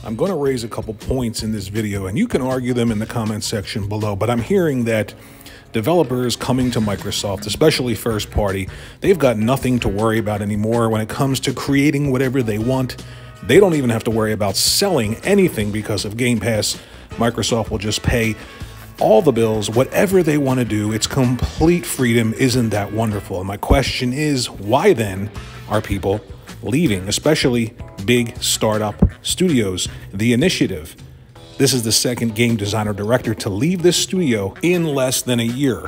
I'm going to raise a couple points in this video, and you can argue them in the comment section below, but I'm hearing that developers coming to Microsoft, especially first party, they've got nothing to worry about anymore when it comes to creating whatever they want. They don't even have to worry about selling anything because of Game Pass. Microsoft will just pay all the bills, whatever they want to do. It's complete freedom. Isn't that wonderful? And my question is, why then are people leaving, especially big startup studios? The Initiative. This is the second game designer director to leave this studio in less than a year.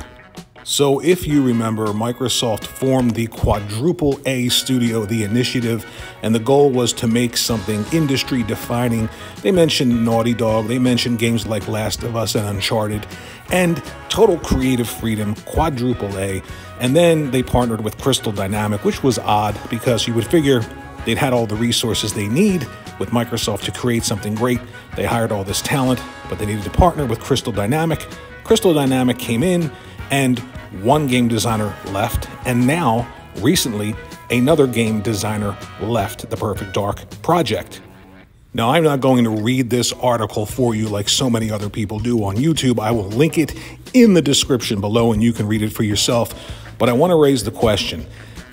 So if you remember, Microsoft formed the quadruple A studio, The Initiative, and the goal was to make something industry defining. They mentioned Naughty Dog, they mentioned games like Last of Us and Uncharted, and total creative freedom, quadruple A. And then they partnered with Crystal Dynamics, which was odd because you would figure they'd had all the resources they need with Microsoft to create something great. They hired all this talent, but they needed to partner with Crystal Dynamics. Crystal Dynamics came in, and one game designer left, and now, recently, another game designer left the Perfect Dark project. Now, I'm not going to read this article for you like so many other people do on YouTube. I will link it in the description below, and you can read it for yourself. But I want to raise the question,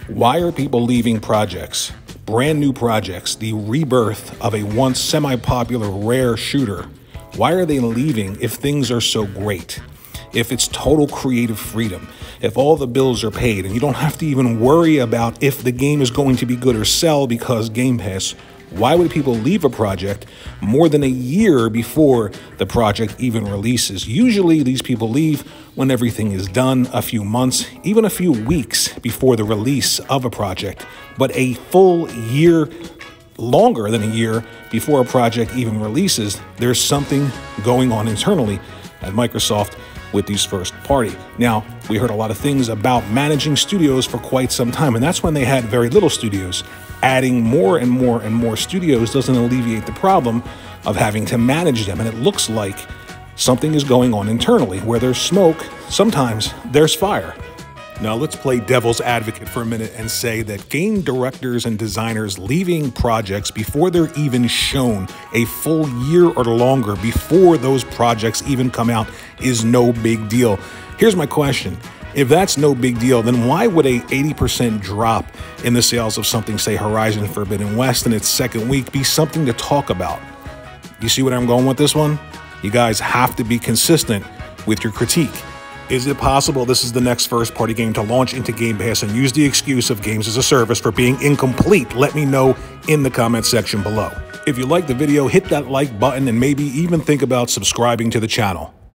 why are people leaving projects, brand new projects, the rebirth of a once semi-popular rare shooter? Why are they leaving if things are so great? If it's total creative freedom, if all the bills are paid and you don't have to even worry about if the game is going to be good or sell because Game Pass, why would people leave a project more than a year before the project even releases? Usually these people leave when everything is done, a few months, even a few weeks before the release of a project. But a full year, longer than a year before a project even releases, there's something going on internally at Microsoft with these first party. Now, we heard a lot of things about managing studios for quite some time, and that's when they had very little studios. Adding more and more and more studios doesn't alleviate the problem of having to manage them, and it looks like something is going on internally. Where there's smoke, sometimes there's fire. Now, let's play devil's advocate for a minute and say that game directors and designers leaving projects before they're even shown a full year or longer before those projects even come out is no big deal. Here's my question. If that's no big deal, then why would a 80% drop in the sales of something, say Horizon Forbidden West, in its second week be something to talk about? You see where I'm going with this one? You guys have to be consistent with your critique. Is it possible this is the next first-party game to launch into Game Pass and use the excuse of games as a service for being incomplete? Let me know in the comment section below. If you liked the video, hit that like button and maybe even think about subscribing to the channel.